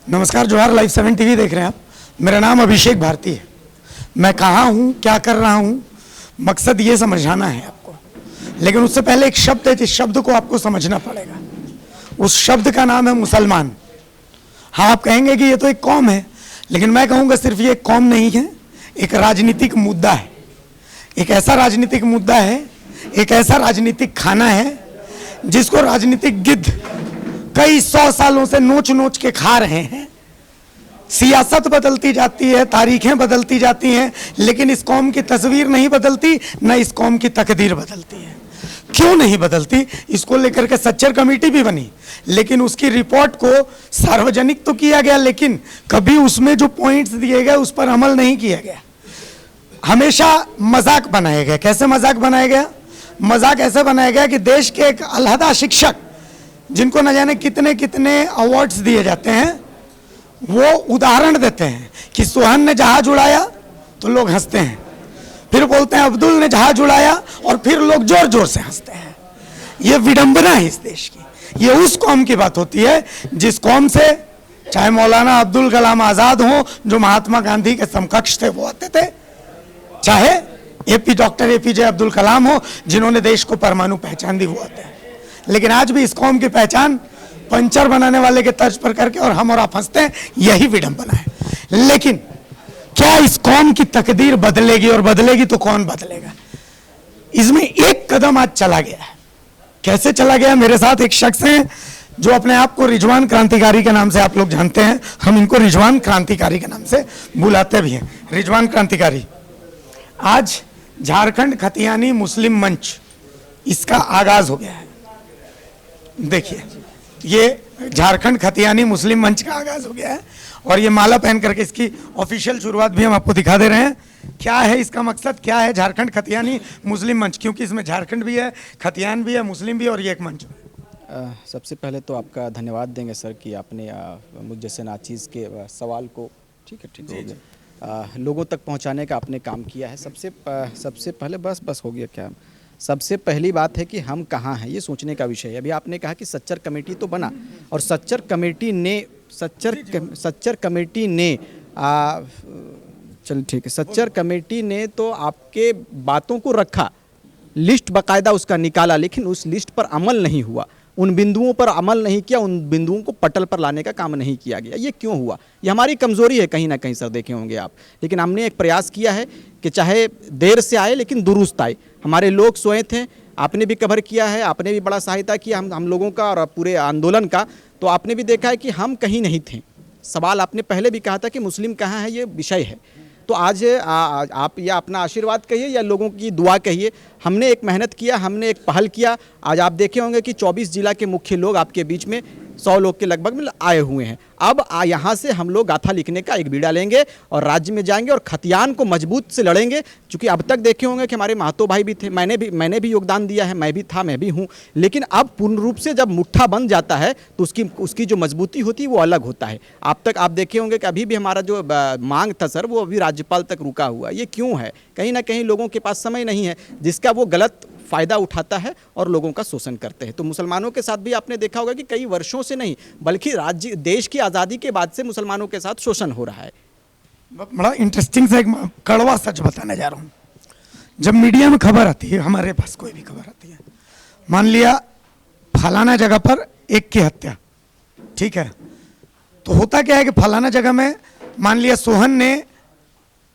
नमस्कार, जोहार। Live 7 TV देख रहे हैं आप। मेरा नाम अभिषेक भारती है। मैं कहाँ हूँ, क्या कर रहा हूँ, मकसद ये समझाना है आपको। लेकिन उससे पहले एक शब्द है, जिस शब्द को आपको समझना पड़ेगा। उस शब्द का नाम है मुसलमान। हाँ, आप कहेंगे कि ये तो एक कौम है, लेकिन मैं कहूँगा सिर्फ ये एक कौम नहीं है, एक राजनीतिक मुद्दा है। एक ऐसा राजनीतिक मुद्दा है, एक ऐसा राजनीतिक खाना है जिसको राजनीतिक गिद्ध कई 100 सालों से नोच नोच के खा रहे हैं। सियासत बदलती जाती है, तारीखें बदलती जाती हैं, लेकिन इस कौम की तस्वीर नहीं बदलती, न इस कौम की तकदीर बदलती है। क्यों नहीं बदलती, इसको लेकर के सच्चर कमेटी भी बनी, लेकिन उसकी रिपोर्ट को सार्वजनिक तो किया गया, लेकिन कभी उसमें जो पॉइंट्स दिए गए उस पर अमल नहीं किया गया। हमेशा मजाक बनाया गया। कैसे मजाक बनाया गया? मजाक ऐसे बनाया गया कि देश के एक अलहदा शिक्षक, जिनको न जाने कितने कितने अवार्ड्स दिए जाते हैं, वो उदाहरण देते हैं कि सोहन ने जहाज उड़ाया तो लोग हंसते हैं, फिर बोलते हैं अब्दुल ने जहाज उड़ाया और फिर लोग जोर जोर से हंसते हैं। ये विडंबना है इस देश की। ये उस कौम की बात होती है जिस कौम से चाहे मौलाना अब्दुल कलाम आजाद हो, जो महात्मा गांधी के समकक्ष थे, वो आते थे, चाहे डॉक्टर एपीजे अब्दुल कलाम हो, जिन्होंने देश को परमाणु पहचान दी, वो आते हैं। लेकिन आज भी इस कौम की पहचान पंचर बनाने वाले के तर्ज पर करके और हम और आप हंसते हैं। यही विडंबना है। लेकिन क्या इस कौम की तकदीर बदलेगी? और बदलेगी तो कौन बदलेगा? इसमें एक कदम आज चला गया है। कैसे चला गया? मेरे साथ एक शख्स हैं जो अपने आप को रिजवान क्रांतिकारी के नाम से आप लोग जानते हैं। हम इनको रिजवान क्रांतिकारी के नाम से बुलाते भी हैं। रिजवान क्रांतिकारी। आज झारखंड खतियानी मुस्लिम मंच, इसका आगाज हो गया है। देखिए, ये झारखंड खतियानी मुस्लिम मंच का आगाज हो गया है और ये माला पहन करके इसकी ऑफिशियल शुरुआत भी हम आपको दिखा दे रहे हैं। क्या है इसका मकसद? क्या है झारखंड खतियानी मुस्लिम मंच? क्योंकि इसमें झारखंड भी है, खतियान भी है, मुस्लिम भी, और ये एक मंच। सबसे पहले तो आपका धन्यवाद देंगे सर कि आपने मुझ जैसे नाचीज़ के सवाल को ठीक हो गया, लोगों तक पहुंचाने का आपने काम किया है। सबसे पहले बस हो गया क्या? सबसे पहली बात है कि हम कहाँ हैं, ये सोचने का विषय है। अभी आपने कहा कि सच्चर कमेटी तो बना और सच्चर कमेटी ने चल ठीक है, सच्चर कमेटी ने तो आपके बातों को रखा, लिस्ट बाकायदा उसका निकाला, लेकिन उस लिस्ट पर अमल नहीं हुआ, उन बिंदुओं पर अमल नहीं किया, उन बिंदुओं को पटल पर लाने का काम नहीं किया गया। ये क्यों हुआ? ये हमारी कमज़ोरी है कहीं ना कहीं सर, देखे होंगे आप। लेकिन हमने एक प्रयास किया है कि चाहे देर से आए लेकिन दुरुस्त आए। हमारे लोग सोए थे, आपने भी कवर किया है, आपने भी बड़ा सहायता किया हम लोगों का और पूरे आंदोलन का। तो आपने भी देखा है कि हम कहीं नहीं थे। सवाल आपने पहले भी कहा था कि मुस्लिम कहाँ है, ये विषय है। तो आज आप या अपना आशीर्वाद कहिए या लोगों की दुआ कहिए, हमने एक मेहनत किया, हमने एक पहल किया। आज आप देखे होंगे कि 24 जिला के मुख्य लोग आपके बीच में 100 लोग के लगभग में आए हुए हैं। अब यहाँ से हम लोग गाथा लिखने का एक बीड़ा लेंगे और राज्य में जाएंगे और खतियान को मजबूत से लड़ेंगे। क्योंकि अब तक देखे होंगे कि हमारे महतो भाई भी थे, मैंने भी योगदान दिया है, मैं भी हूँ। लेकिन अब पूर्ण रूप से जब मुट्ठा बन जाता है तो उसकी जो मजबूती होती है वो अलग होता है। आप देखे होंगे कि अभी भी हमारा जो मांग था सर, वो अभी राज्यपाल तक रुका हुआ। ये क्यों है? कहीं ना कहीं लोगों के पास समय नहीं है, जिसका वो गलत फ़ायदा उठाता है और लोगों का शोषण करते हैं। तो मुसलमानों के साथ भी आपने देखा होगा कि कई वर्षों से नहीं, बल्कि देश की आज़ादी के बाद से मुसलमानों के साथ शोषण हो रहा है। बड़ा इंटरेस्टिंग सा एक कड़वा सच बताने जा रहा हूँ। जब मीडिया में खबर आती है, हमारे पास कोई भी खबर आती है, मान लिया फलाना जगह पर एक की हत्या, ठीक है, तो होता क्या है कि फलाना जगह में मान लिया सोहन ने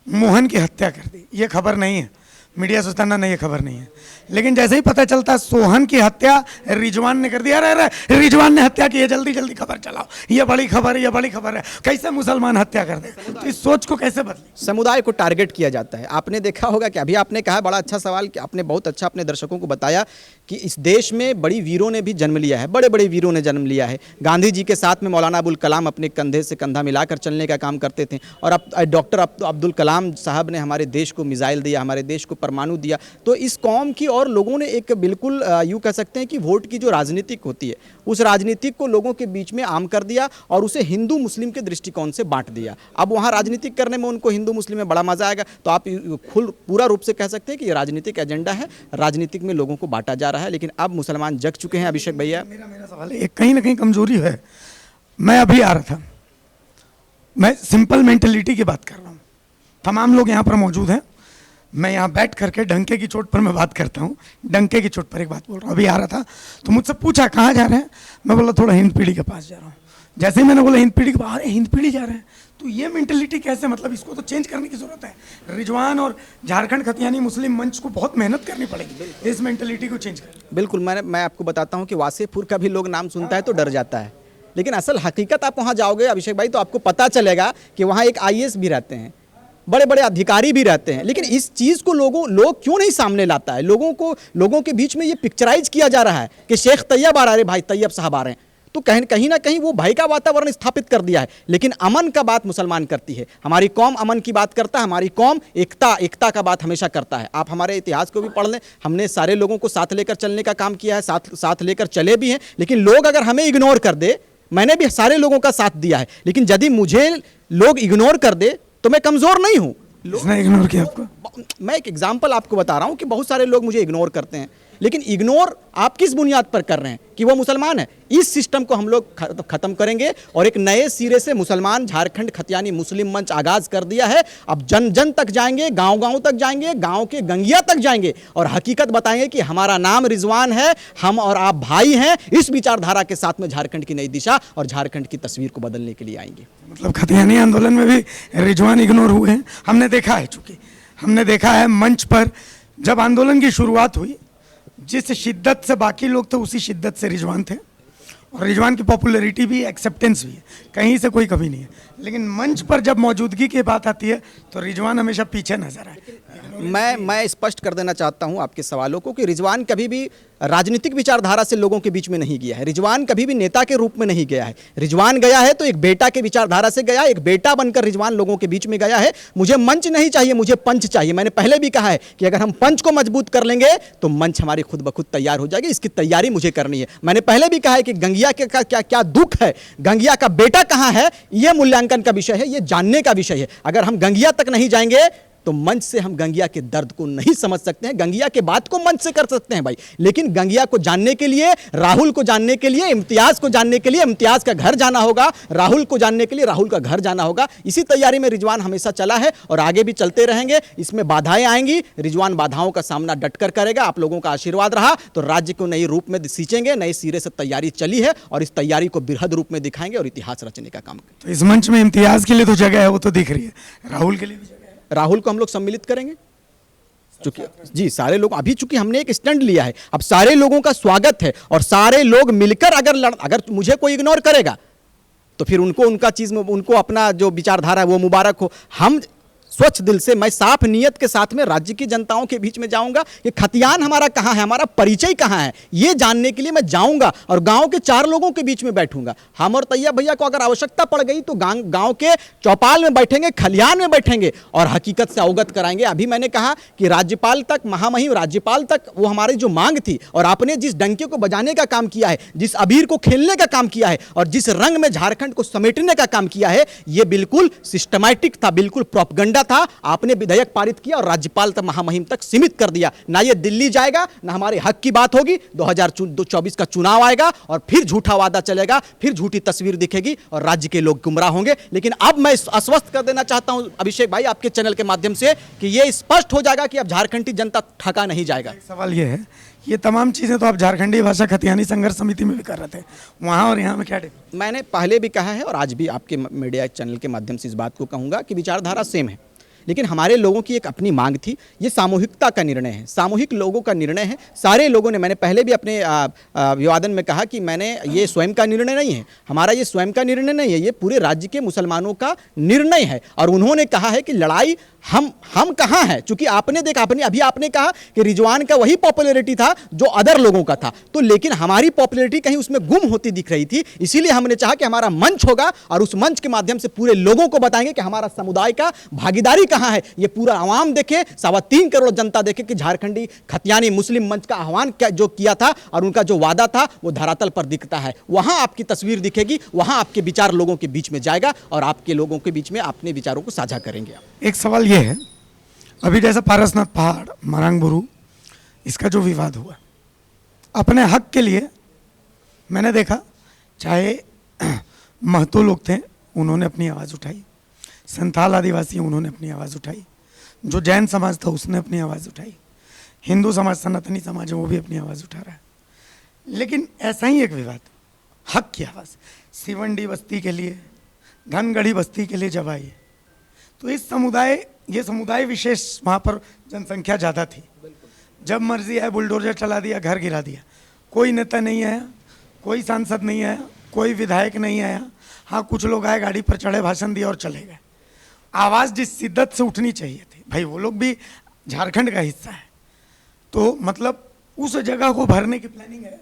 मोहन की हत्या कर दी, ये खबर नहीं है। मीडिया सोचता ना, नहीं ये खबर नहीं है। लेकिन जैसे ही पता चलता सोहन की हत्या रिजवान ने कर दिया, अरे रिजवान ने हत्या की है, जल्दी जल्दी खबर चलाओ, ये बड़ी खबर है, ये बड़ी खबर है। कैसे मुसलमान हत्या कर दे? तो इस सोच को कैसे बदले? समुदाय को टारगेट किया जाता है। आपने देखा होगा कि अभी आपने कहा, बड़ा अच्छा सवाल कि आपने बहुत अच्छा अपने दर्शकों को बताया कि इस देश में बड़ी वीरों ने भी जन्म लिया है, बड़े बड़े वीरों ने जन्म लिया है। गांधी जी के साथ में मौलाना अबुल कलाम अपने कंधे से कंधा मिलाकर चलने का काम करते थे, और अब डॉक्टर अब्दुल कलाम साहब ने हमारे देश को मिसाइल दिया, हमारे देश को परमाणु दिया। तो इस कौम की और लोगों ने एक बिल्कुल यूँ कह सकते हैं कि वोट की जो राजनीतिक होती है, उस राजनीतिक को लोगों के बीच में आम कर दिया और उसे हिंदू मुस्लिम के दृष्टिकोण से बांट दिया। अब वहाँ राजनीतिक करने में उनको हिंदू मुस्लिम में बड़ा मजा आएगा। तो आप पूरा रूप से कह सकते हैं कि ये राजनीतिक एजेंडा है, राजनीतिक में लोगों को बांटा जा रहा है। लेकिन अब मुसलमान जग चुके हैं। अभिषेक भैया, मेरा सवाल है, कहीं ना कहीं कमजोरी है। मैं अभी आ रहा था, मैं सिंपल मेंटलिटी की बात कर रहा हूँ। तमाम लोग यहाँ पर मौजूद हैं। मैं यहाँ बैठ करके डंके की चोट पर मैं बात करता हूँ। डंके की चोट पर एक बात बोल रहा हूँ। अभी आ रहा था तो मुझसे पूछा कहाँ जा रहे हैं, मैं बोला थोड़ा हिंद पीढ़ी के पास जा रहा हूँ। जैसे ही मैंने बोला हिंद पीढ़ी के पास, अरे हिंद पीढ़ी जा रहे हैं, तो ये मेंटलिटी कैसे, मतलब इसको तो चेंज करने की जरूरत है। रिजवान और झारखंड खतियानी मुस्लिम मंच को बहुत मेहनत करनी पड़ेगी इस मेंटलिटी को चेंज करने। बिल्कुल, मैं आपको बताता हूं कि वासेपुर का भी लोग नाम सुनता है तो डर जाता है, लेकिन असल हकीकत आप वहां जाओगे अभिषेक भाई तो आपको पता चलेगा कि वहां एक आईएएस भी रहते हैं, बड़े बड़े अधिकारी भी रहते हैं। लेकिन इस चीज़ को लोग क्यों नहीं सामने लाता है? लोगों के बीच में ये पिक्चराइज किया जा रहा है कि शेख तैयब आ रहे, भाई तैयब साहब आ रहे हैं, तो कहीं ना कहीं वो भय का वातावरण स्थापित कर दिया है। लेकिन अमन का बात मुसलमान करती है, हमारी कौम अमन की बात करता है, हमारी कौम एकता का बात हमेशा करता है। आप हमारे इतिहास को भी पढ़ लें, हमने सारे लोगों को साथ लेकर चलने का काम किया है, साथ लेकर चले भी हैं। लेकिन लोग अगर हमें इग्नोर कर दे, मैंने भी सारे लोगों का साथ दिया है, लेकिन यदि मुझे लोग इग्नोर कर दे तो मैं कमज़ोर नहीं हूँ। किसने इग्नोर किया आपको? मैं एक एग्जाम्पल आपको बता रहा हूँ कि बहुत सारे लोग मुझे इग्नोर करते हैं, लेकिन इग्नोर आप किस बुनियाद पर कर रहे हैं कि वो मुसलमान है? इस सिस्टम को हम लोग खत्म करेंगे और एक नए सिरे से मुसलमान झारखंड खतियानी मुस्लिम मंच आगाज कर दिया है। अब जन जन तक जाएंगे, गांव तक जाएंगे, गांव के गंगिया तक जाएंगे और हकीकत बताएंगे कि हमारा नाम रिजवान है, हम और आप भाई हैं। इस विचारधारा के साथ में झारखंड की नई दिशा और झारखंड की तस्वीर को बदलने के लिए आएंगे। मतलब खतियानी आंदोलन में भी रिजवान इग्नोर हुए हैं, हमने देखा है। चूंकि हमने देखा है मंच पर जब आंदोलन की शुरुआत हुई, जिस शिद्दत से बाकी लोग थे उसी शिद्दत से रिजवान थे, और रिजवान की पॉपुलैरिटी भी, एक्सेप्टेंस भी है, कहीं से कोई कमी नहीं है। लेकिन मंच पर जब मौजूदगी की बात आती है तो रिजवान हमेशा पीछे नजर आए। मैं स्पष्ट कर देना चाहता हूं आपके सवालों को कि रिजवान कभी भी राजनीतिक विचारधारा से लोगों के बीच में नहीं गया है। रिजवान कभी भी नेता के रूप में नहीं गया है। रिजवान गया है तो एक बेटा के विचारधारा से गया, एक बेटा बनकर रिजवान लोगों के बीच में गया है। मुझे मंच नहीं चाहिए, मुझे पंच चाहिए। मैंने पहले भी कहा है कि अगर हम पंच को मजबूत कर लेंगे तो मंच हमारी खुद ब खुद तैयार हो जाएगी। इसकी तैयारी मुझे करनी है। मैंने पहले भी कहा है कि गंगिया के का क्या दुख है, गंगिया का बेटा कहां है, यह मूल्यांकन का विषय है, यह जानने का विषय है। अगर हम गंगिया तक नहीं जाएंगे तो मंच से हम गंगिया के दर्द को नहीं समझ सकते हैं। गंगिया के बात को मंच से कर सकते हैं भाई, लेकिन गंगिया को जानने के लिए, राहुल को जानने के लिए, इम्तियाज को जानने के लिए इम्तियाज का घर जाना होगा, राहुल को जानने के लिए राहुल का घर जाना होगा। इसी तैयारी में रिजवान हमेशा चला है और आगे भी चलते रहेंगे। इसमें बाधाएं आएंगी, रिजवान बाधाओं का सामना डटकर करेगा। आप लोगों का आशीर्वाद रहा तो राज्य को नए रूप में सींचेंगे। नए सिरे से तैयारी चली है और इस तैयारी को बृहद रूप में दिखाएंगे और इतिहास रचने का काम करेंगे। तो इस मंच में इम्तियाज के लिए तो जगह है, वो तो दिख रही है, राहुल के लिए भी जगह है। राहुल को हम लोग सम्मिलित करेंगे चूंकि जी सारे लोग, अभी चूंकि हमने एक स्टैंड लिया है, अब सारे लोगों का स्वागत है और सारे लोग मिलकर अगर मुझे कोई इग्नोर करेगा तो फिर उनको उनका चीज में, उनको अपना जो विचारधारा है वो मुबारक हो। हम स्वच्छ दिल से, मैं साफ नियत के साथ में राज्य की जनताओं के बीच में जाऊंगा कि खतियान हमारा कहाँ है, हमारा परिचय कहाँ है, ये जानने के लिए मैं जाऊंगा और गांव के 4 लोगों के बीच में बैठूंगा। हम और तैयब भैया को अगर आवश्यकता पड़ गई तो गांव के चौपाल में बैठेंगे, खलियान में बैठेंगे और हकीकत से अवगत कराएंगे। अभी मैंने कहा कि राज्यपाल तक, महामहिम राज्यपाल तक वो हमारी जो मांग थी और आपने जिस डंके को बजाने का काम किया है, जिस अबीर को खेलने का काम किया है और जिस रंग में झारखंड को समेटने का काम किया है, ये बिल्कुल सिस्टमैटिक था, बिल्कुल प्रोपगंडा था। आपने विधेयक पारित किया और राज्यपाल तक, महामहिम तक सीमित कर दिया। ना ये दिल्ली जाएगा, ना हमारे हक की बात होगी। 2024 का चुनाव आएगा और फिर झूठा वादा चलेगा, फिर झूठी तस्वीर दिखेगी और राज्य के लोग गुमराह होंगे। लेकिन अब मैं आश्वस्त कर देना चाहता हूं अभिषेक भाई आपके चैनल के माध्यम से कि यह स्पष्ट हो जाएगा कि अब झारखंड की जनता ठगा नहीं जाएगा। सवाल यह है, ये तमाम चीजें तो आप झारखंडी भाषा खतियानी संघर्ष समिति में भी कर रहे थे, वहां और यहाँ में क्या डिफरेंस? मैंने पहले भी कहा है और आज भी आपके मीडिया चैनल के माध्यम से इस बात को कहूंगा कि विचारधारा सेम है, लेकिन हमारे लोगों की एक अपनी मांग थी। ये सामूहिकता का निर्णय है, सामूहिक लोगों का निर्णय है। सारे लोगों ने, मैंने पहले भी अपने विवादन में कहा कि मैंने, ये स्वयं का निर्णय नहीं है, हमारा ये स्वयं का निर्णय नहीं है, ये पूरे राज्य के मुसलमानों का निर्णय है। और उन्होंने कहा है कि लड़ाई हम कहाँ हैं, चूंकि आपने देखा, अभी आपने कहा कि रिजवान का वही पॉपुलैरिटी था जो अदर लोगों का था, तो लेकिन हमारी पॉपुलैरिटी कहीं उसमें गुम होती दिख रही थी। इसीलिए हमने चाहा कि हमारा मंच होगा और उस मंच के माध्यम से पूरे लोगों को बताएंगे कि हमारा समुदाय का भागीदारी कहाँ है। ये पूरा आवाम देखे, 3.25 करोड़ जनता देखे कि झारखंडी खतियानी मुस्लिम मंच का आह्वान जो किया था और उनका जो वादा था वो धरातल पर दिखता है। वहां आपकी तस्वीर दिखेगी, वहां आपके विचार लोगों के बीच में जाएगा और आपके लोगों के बीच में अपने विचारों को साझा करेंगे। एक सवाल ये है, अभी जैसा पारसनाथ पहाड़, मारांगबुरु, इसका जो विवाद हुआ, अपने हक के लिए मैंने देखा, चाहे महतो लोग थे, उन्होंने अपनी आवाज़ उठाई, संथाल आदिवासी उन्होंने अपनी आवाज़ उठाई, जो जैन समाज था उसने अपनी आवाज़ उठाई, हिंदू समाज सनातनी समाज है वो भी अपनी आवाज़ उठा रहा है। लेकिन ऐसा ही एक विवाद, हक की आवाज़ सिवंडी बस्ती के लिए, धनगढ़ी बस्ती के लिए जब आई, तो ये समुदाय विशेष वहाँ पर जनसंख्या ज़्यादा थी, जब मर्जी आए बुलडोजर चला दिया, घर गिरा दिया, कोई नेता नहीं आया, कोई सांसद नहीं आया, कोई विधायक नहीं आया, हाँ कुछ लोग आए, गाड़ी पर चढ़े, भाषण दिया और चले गए। आवाज़ जिस शिद्दत से उठनी चाहिए थी, भाई वो लोग भी झारखंड का हिस्सा है, तो मतलब उस जगह को भरने की प्लानिंग है।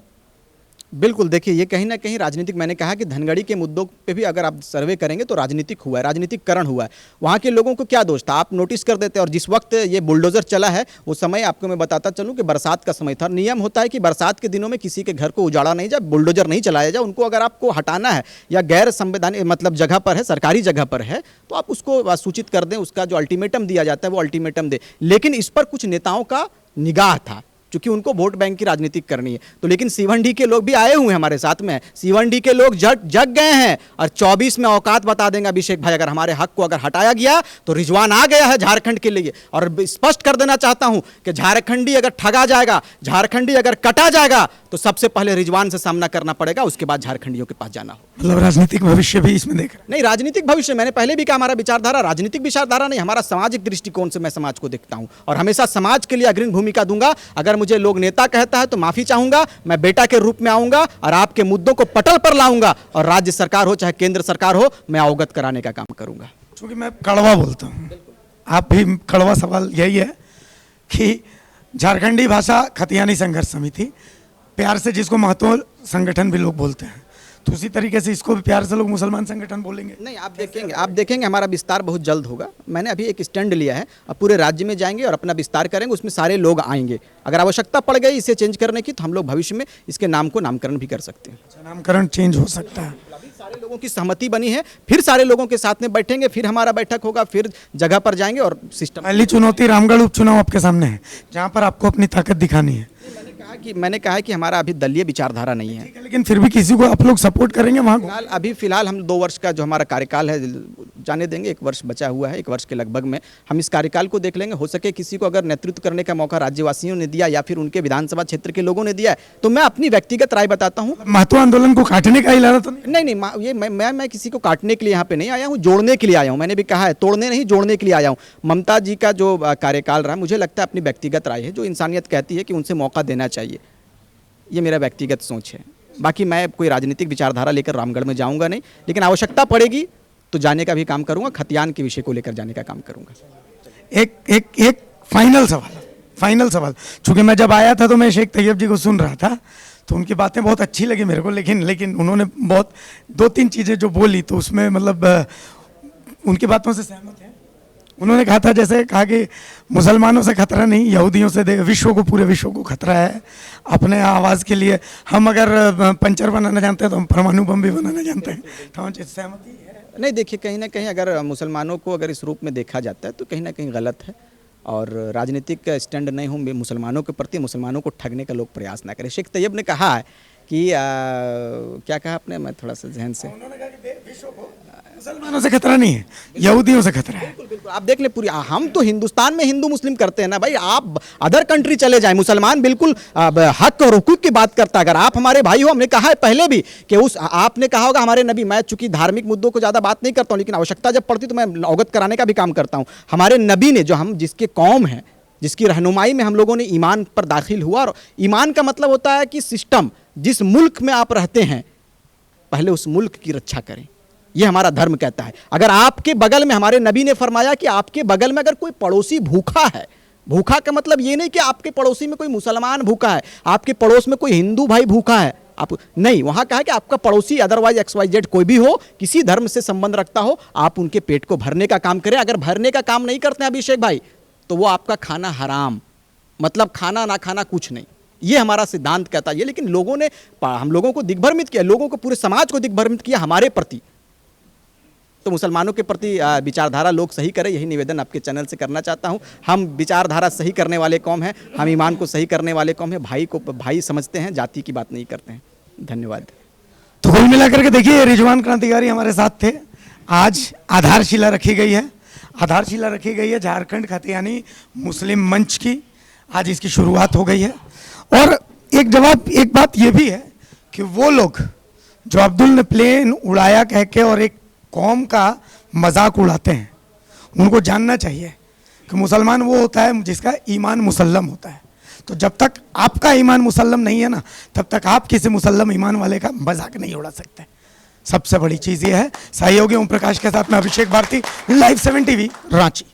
बिल्कुल, देखिए ये कहीं ना कहीं राजनीतिक, मैंने कहा कि धनगढ़ी के मुद्दों पे भी अगर आप सर्वे करेंगे तो राजनीतिक हुआ है, राजनीतिकरण हुआ है। वहाँ के लोगों को क्या दोष था, आप नोटिस कर देते हैं। और जिस वक्त ये बुलडोजर चला है उस समय आपको मैं बताता चलूँ कि बरसात का समय था। नियम होता है कि बरसात के दिनों में किसी के घर को उजाड़ा नहीं जाए, बुलडोजर नहीं चलाया जाए। उनको अगर आपको हटाना है या गैर संवैधानिक मतलब जगह पर है, सरकारी जगह पर है, तो आप उसको सूचित कर दें, उसका जो अल्टीमेटम दिया जाता है वो अल्टीमेटम दे। लेकिन इस पर कुछ नेताओं का निगाह था, क्योंकि उनको वोट बैंक की राजनीति करनी है। तो लेकिन सीवंडी के लोग भी आए हुए हैं हमारे साथ में, सीवंडी के लोग जग गए हैं और 24 में औकात बता देंगे अभिषेक भाई। अगर हमारे हक को अगर हटाया गया तो रिजवान आ गया है झारखंड के लिए। और स्पष्ट कर देना चाहता हूं कि झारखंडी अगर ठगा जाएगा, झारखंडी अगर कटा जाएगा, तो सबसे पहले रिजवान से सामना करना पड़ेगा, उसके बाद झारखंडियों के पास जाना हो। मतलब राजनीतिक भविष्य भी इसमें देख रहे हैं? नहीं, राजनीतिक भविष्य मैंने पहले भी कहा, हमारा विचारधारा राजनीतिक विचारधारा नहीं, हमारा सामाजिक दृष्टिकोण से मैं समाज को देखता हूं और हमेशा समाज के लिए अग्रणी भूमिका दूंगा। अगर मुझे लोग नेता कहता है तो माफी चाहूंगा, मैं बेटा के रूप में आऊंगा और आपके मुद्दों को पटल पर लाऊंगा और राज्य सरकार हो चाहे केंद्र सरकार हो, मैं अवगत कराने का काम करूंगा। क्योंकि मैं कड़वा बोलता हूँ, आप भी कड़वा सवाल यही है कि झारखंडी भाषा खतियानी संघर्ष समिति, प्यार से जिसको महत्व संगठन भी लोग बोलते हैं, तो उसी तरीके से इसको भी प्यार से लोग मुसलमान संगठन बोलेंगे। नहीं, आप देखेंगे हमारा विस्तार बहुत जल्द होगा। मैंने अभी एक स्टैंड लिया है, अब पूरे राज्य में जाएंगे और अपना विस्तार करेंगे, उसमें सारे लोग आएंगे। अगर आवश्यकता पड़ गई इसे चेंज करने की तो हम लोग भविष्य में इसके नाम को नामकरण भी कर सकते हैं। अच्छा, नामकरण चेंज हो सकता है। अभी सारे लोगों की सहमति बनी है, फिर सारे लोगों के साथ में बैठेंगे, फिर हमारा बैठक होगा, फिर जगह पर जाएंगे और सिस्टम। पहली चुनौती रामगढ़ उपचुनाव आपके सामने है, जहाँ पर आपको अपनी ताकत दिखानी है। मैंने कहा कि हमारा अभी दलीय विचारधारा नहीं है, लेकिन फिर भी किसी को आप लोग सपोर्ट करेंगे वहाँ? फिलहाल हम 2 वर्ष का जो हमारा कार्यकाल है जाने देंगे, 1 वर्ष बचा हुआ है, 1 वर्ष के लगभग में हम इस कार्यकाल को देख लेंगे। हो सके किसी को अगर नेतृत्व करने का मौका राज्यवासियों ने दिया या फिर उनके विधानसभा क्षेत्र के लोगों ने दिया है, तो मैं अपनी व्यक्तिगत राय बताता हूँ। महत्व आंदोलन को काटने का इरादा तो नहीं, ये मैं किसी को काटने के लिए यहाँ पे नहीं आया हूँ, जोड़ने के लिए आया हूँ। मैंने भी कहा है, तोड़ने नहीं जोड़ने के लिए आया हूँ। ममता जी का जो कार्यकाल रहा, मुझे लगता है अपनी व्यक्तिगत राय है, जो इंसानियत कहती है कि उनसे मौका देना चाहिए, ये मेरा व्यक्तिगत सोच है। बाकी मैं कोई राजनीतिक विचारधारा लेकर रामगढ़ में जाऊंगा नहीं, लेकिन आवश्यकता पड़ेगी तो जाने का भी काम करूंगा, खतियान के विषय को लेकर जाने का काम करूंगा। एक फाइनल सवाल, चूंकि मैं जब आया था तो मैं शेख तैयब जी को सुन रहा था, तो उनकी बातें बहुत अच्छी लगी मेरे को, लेकिन उन्होंने बहुत 2-3 चीज़ें जो बोली तो उसमें मतलब उनकी बातों से सहमत है। उन्होंने कहा था, जैसे कहा कि मुसलमानों से खतरा नहीं, यहूदियों से विश्व को, पूरे विश्व को खतरा है। अपने आवाज़ के लिए हम अगर पंचर बनाना जानते हैं तो हम परमाणु बम भी बनाना जानते हैं। तो सहमति है? नहीं, देखिए कहीं ना कहीं अगर मुसलमानों को अगर इस रूप में देखा जाता है तो कहीं ना कहीं गलत है और राजनीतिक स्टैंड नहीं हूँ मुसलमानों के प्रति। मुसलमानों को ठगने का लोग प्रयास ना करें। शेख तैयब ने कहा है कि क्या कहा आपने, मैं थोड़ा सा जहन से, उन्होंने कहा कि विश्व को मुसलमानों से खतरा नहीं है, यहूदियों से खतरा है। बिल्कुल, आप देख ले पूरी, हम तो हिंदुस्तान में हिंदू मुस्लिम करते हैं ना भाई, आप अदर कंट्री चले जाएं, मुसलमान बिल्कुल हक और हुकूक की बात करता है। अगर आप हमारे भाई हो, हमने कहा है पहले भी कि आपने कहा होगा हमारे नबी, मैं चूंकि धार्मिक मुद्दों को ज़्यादा बात नहीं करता हूँ, लेकिन आवश्यकता जब पड़ती तो मैं अवगत कराने का भी काम करता हूँ। हमारे नबी ने, जो हम जिसके कौम है, जिसकी रहनुमाई में हम लोगों ने ईमान पर दाखिल हुआ, और ईमान का मतलब होता है कि सिस्टम, जिस मुल्क में आप रहते हैं पहले उस मुल्क की रक्षा करें, ये हमारा धर्म कहता है। अगर आपके बगल में, हमारे नबी ने फरमाया कि आपके बगल में अगर कोई पड़ोसी भूखा है, भूखा का मतलब ये नहीं कि आपके पड़ोसी में कोई मुसलमान भूखा है, आपके पड़ोस में कोई हिंदू भाई भूखा है, आप नहीं, वहां कहा है कि आपका पड़ोसी अदरवाइज XYZ कोई भी हो, किसी धर्म से संबंध रखता हो, आप उनके पेट को भरने का काम करें। अगर भरने का काम नहीं करते हैं अभिषेक भाई, तो वो आपका खाना हराम, मतलब खाना ना खाना कुछ नहीं, ये हमारा सिद्धांत कहता है। लेकिन लोगों ने हम लोगों को दिग्भ्रमित किया, लोगों को, पूरे समाज को दिग्भ्रमित किया हमारे प्रति। तो मुसलमानों के प्रति विचारधारा लोग सही करें, यही निवेदन आपके चैनल से करना चाहता हूं। हम विचारधारा सही करने वाले कौम हैं, हम ईमान को सही करने वाले कौम हैं, भाई को भाई समझते हैं, जाति की बात नहीं करते हैं। धन्यवाद। तो कुल मिलाकर के देखिए, रिजवान क्रांतिकारी हमारे साथ थे, आज आधारशिला रखी गई है। आधारशिला रखी गई है झारखंड खतियानी मुस्लिम मंच की। आज इसकी शुरुआत हो गई है। और एक बात ये भी है कि वो लोग जो अब्दुल ने प्लेन उड़ाया कह के और एक कौम का मजाक उड़ाते हैं, उनको जानना चाहिए कि मुसलमान वो होता है जिसका ईमान मुसल्लम होता है। तो जब तक आपका ईमान मुसल्लम नहीं है ना, तब तक आप किसी मुसल्लम ईमान वाले का मजाक नहीं उड़ा सकते। सबसे बड़ी चीज़ ये है। सहयोगी ओम प्रकाश के साथ में अभिषेक भारती, लाइव 7 टीवी, रांची।